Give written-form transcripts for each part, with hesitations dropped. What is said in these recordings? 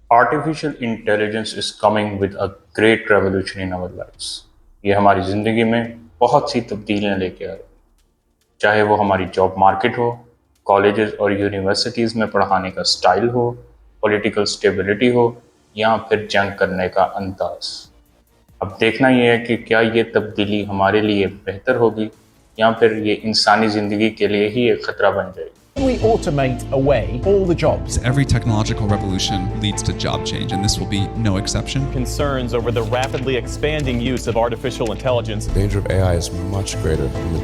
Artificial intelligence is coming with a great revolution in our lifes. ये हमारी ज़िंदगी में बहुत सी तब्दीलियां लेके आ रही है, चाहे वो हमारी जॉब मार्केट हो, कॉलेजेस और यूनिवर्सिटीज़ में पढ़ाने का स्टाइल हो, पॉलिटिकल स्टेबिलिटी हो, या फिर जंग करने का अंदाज। अब देखना ये है कि क्या ये तब्दीली हमारे लिए बेहतर होगी या फिर ये इंसानी ज़िंदगी के लिए ही एक ख़तरा बन जाएगी। We automate away all the jobs. Every technological revolution leads to job change, and this will be no exception. Concerns over the rapidly expanding use of artificial intelligence. The danger of AI is much greater than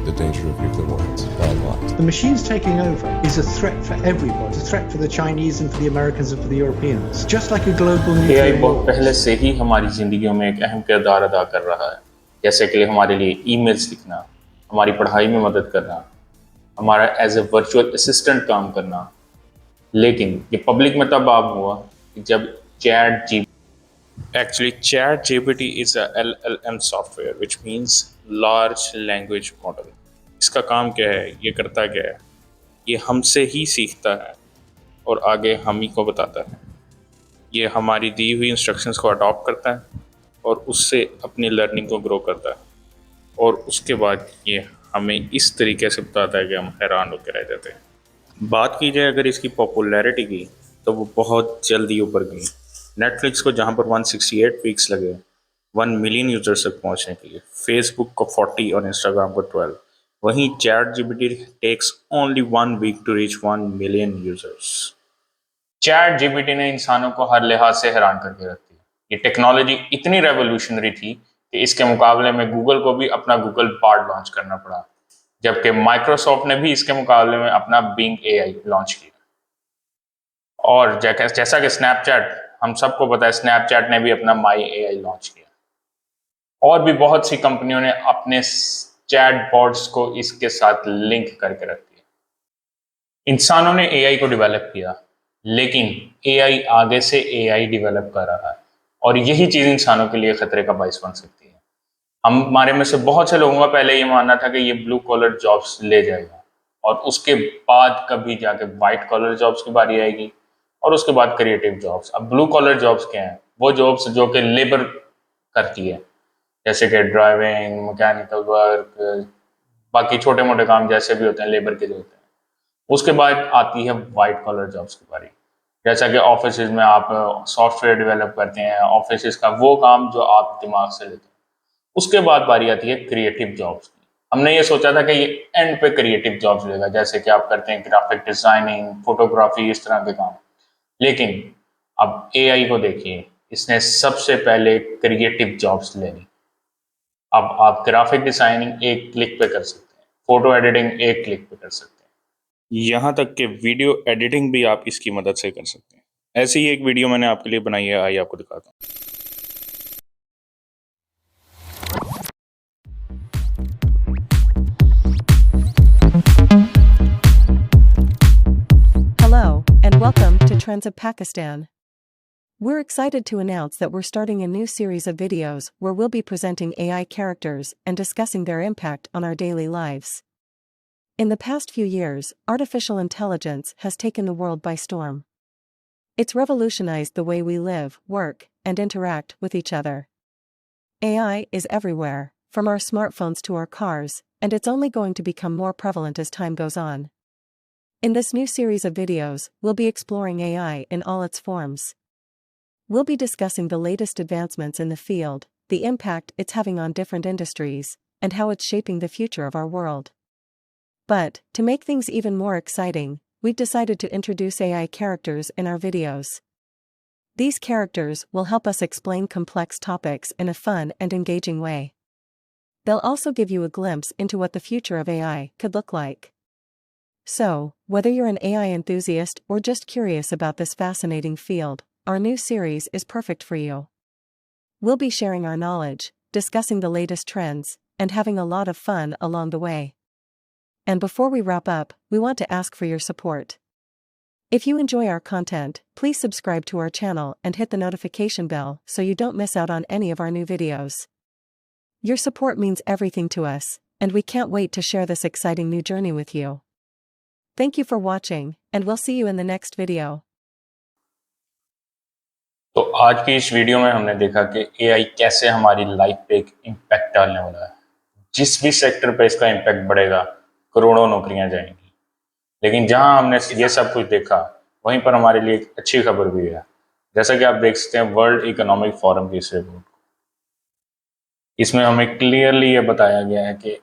the danger of nuclear weapons, by a lot. The machines taking over is a threat for everybody. It's a threat for the Chinese and for the Americans and for the Europeans. Just like a global nuclear AI war. बहुत पहले से ही हमारी ज़िंदगियों में एक अहम किरदार अदा कर रहा है, जैसे कि हमारे लिए ईमेल्स लिखना, हमारी पढ़ाई में मदद करना, हमारा एज ए वर्चुअल असिस्टेंट काम करना। लेकिन ये पब्लिक में तब आम हुआ कि जब chat GPT is a LLM software which means large language model. इसका काम क्या है, ये करता क्या है? ये हमसे ही सीखता है और आगे हम ही को बताता है। ये हमारी दी हुई इंस्ट्रक्शंस को अडॉप्ट करता है और उससे अपनी लर्निंग को ग्रो करता है, और उसके बाद ये हमें इस तरीके से बताता है कि हम हैरान होकर रह जाते हैं। बात की जाए अगर इसकी पॉपुलैरिटी की, तो वो बहुत जल्दी ऊपर गई। नेटफ्लिक्स को जहाँ पर 168 वीक्स लगे 1 मिलियन यूजर्स तक पहुँचने के लिए, फेसबुक को 40 और इंस्टाग्राम को 12, वहीं ChatGPT takes only 1 week to reach 1 million users. ChatGPT ने इंसानों को हर लिहाज से हैरान करके रख दिया। ये टेक्नोलॉजी इतनी रेवोल्यूशनरी थी कि इसके मुकाबले में गूगल को भी अपना गूगल बार्ड लॉन्च करना पड़ा, जबकि माइक्रोसॉफ्ट ने भी इसके मुकाबले में अपना बिंग एआई लॉन्च किया। और जैसा कि स्नैपचैट, हम सबको पता है, स्नैपचैट ने भी अपना माई एआई लॉन्च किया। और भी बहुत सी कंपनियों ने अपने चैट बॉट्स को इसके साथ लिंक करके रख दिया। इंसानों ने एआई को डेवलप किया, लेकिन एआई आगे से एआई डेवलप कर रहा है, और यही चीज इंसानों के लिए खतरे का बायस बन सकती है। हमारे में से बहुत से लोगों का पहले ये मानना था कि ये ब्लू कॉलर जॉब्स ले जाएगा, और उसके बाद कभी जाके व्हाइट कॉलर जॉब्स की बारी आएगी, और उसके बाद क्रिएटिव जॉब्स। अब ब्लू कॉलर जॉब्स क्या हैं? वो जॉब्स जो कि लेबर करती है, जैसे कि ड्राइविंग, मैकेनिकल वर्क, बाकी छोटे मोटे काम जैसे भी होते हैं, लेबर के जो होते हैं। उसके बाद आती है व्हाइट कॉलर जॉब्स की बारी, जैसा कि ऑफिस में आप सॉफ्टवेयर डेवलप करते हैं, ऑफिस का वो काम जो आप दिमाग से लेते हैं। उसके बाद बारी आती है क्रिएटिव जॉब्स की। हमने ये सोचा था कि ये एंड पे क्रिएटिव जॉब्स लेगा, जैसे कि आप करते हैं ग्राफिक डिजाइनिंग, फोटोग्राफी, इस तरह के काम। लेकिन अब एआई को देखिए, इसने सबसे पहले क्रिएटिव जॉब्स ले ली। अब आप ग्राफिक डिजाइनिंग एक क्लिक पे कर सकते हैं, फोटो एडिटिंग एक क्लिक पे कर सकते हैं, यहाँ तक कि वीडियो एडिटिंग भी आप इसकी मदद से कर सकते हैं। ऐसी ही एक वीडियो मैंने आपके लिए बनाई है, आइए आपको दिखाता हूँ। Hello, and welcome to Trends of Pakistan. We're excited to announce that we're starting a new series of videos where we'll be presenting AI characters and discussing their impact on our daily lives. In the past few years, artificial intelligence has taken the world by storm. It's revolutionized the way we live, work, and interact with each other. AI is everywhere, from our smartphones to our cars, and it's only going to become more prevalent as time goes on. In this new series of videos, we'll be exploring AI in all its forms. We'll be discussing the latest advancements in the field, the impact it's having on different industries, and how it's shaping the future of our world. But, to make things even more exciting, we've decided to introduce AI characters in our videos. These characters will help us explain complex topics in a fun and engaging way. They'll also give you a glimpse into what the future of AI could look like. So, whether you're an AI enthusiast or just curious about this fascinating field, our new series is perfect for you. We'll be sharing our knowledge, discussing the latest trends, and having a lot of fun along the way. And before we wrap up, we want to ask for your support. If you enjoy our content, please subscribe to our channel and hit the notification bell so you don't miss out on any of our new videos. Your support means everything to us, and we can't wait to share this exciting new journey with you. Thank you for watching, and we'll see you in the next video. आज की इस video में हमने देखा कि AI कैसे हमारी life पे एक इम्पैक्ट डालने वाला है। जिस भी सेक्टर पे इसका इम्पैक्ट बढ़ेगा, करोड़ों नौकरियां जाएंगी। लेकिन जहां हमने ये सब कुछ देखा, वहीं पर हमारे लिए एक अच्छी खबर भी है। जैसा कि आप देख सकते हैं वर्ल्ड इकोनॉमिक फोरम की इस रिपोर्ट, इसमें हमें क्लियरली ये बताया गया है कि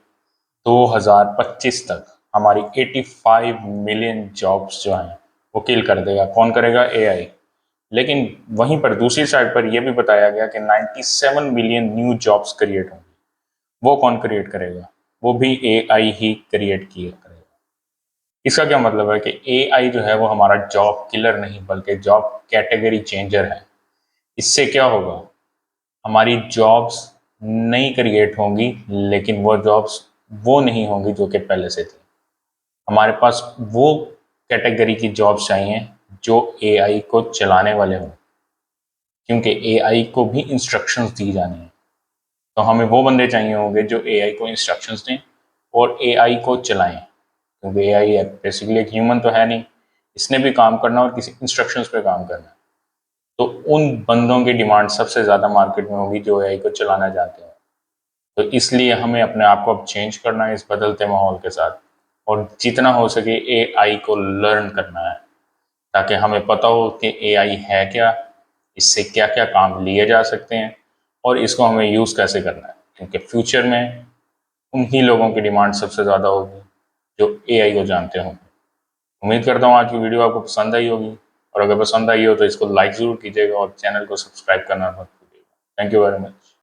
2025 तक हमारी 85 मिलियन जॉब्स जो हैं वो किल कर देगा। कौन करेगा? एआई। लेकिन वहीं पर दूसरी साइड पर यह भी बताया गया कि 97 मिलियन न्यू जॉब्स क्रिएट होंगे। वो कौन क्रिएट करेगा? वो भी एआई ही क्रिएट किया करेगा। इसका क्या मतलब है कि एआई जो है वो हमारा जॉब किलर नहीं बल्कि जॉब कैटेगरी चेंजर है। इससे क्या होगा? हमारी जॉब्स नई क्रिएट होंगी, लेकिन वो जॉब्स वो नहीं होंगी जो कि पहले से थी। हमारे पास वो कैटेगरी की जॉब्स चाहिए जो एआई को चलाने वाले हों, क्योंकि एआई को भी इंस्ट्रक्शंस दी जानी है। तो हमें वो बंदे चाहिए होंगे जो एआई को इंस्ट्रक्शंस दें और एआई को चलाएं, क्योंकि एआई बेसिकली एक ह्यूमन तो है नहीं, इसने भी काम करना और किसी इंस्ट्रक्शंस पे काम करना है। तो उन बंदों की डिमांड सबसे ज़्यादा मार्केट में होगी जो एआई को चलाना चाहते हैं। तो इसलिए हमें अपने आप को अब चेंज करना है इस बदलते माहौल के साथ, और जितना हो सके एआई को लर्न करना है, ताकि हमें पता हो कि एआई है क्या, इससे क्या क्या काम लिए जा सकते हैं और इसको हमें यूज़ कैसे करना है। क्योंकि फ्यूचर में उन्हीं लोगों की डिमांड सबसे ज़्यादा होगी जो एआई को जानते हों। उम्मीद करता हूँ आज की वीडियो आपको पसंद आई होगी, और अगर पसंद आई हो तो इसको लाइक ज़रूर कीजिएगा और चैनल को सब्सक्राइब करना मत भूलिएगा। Thank you very much.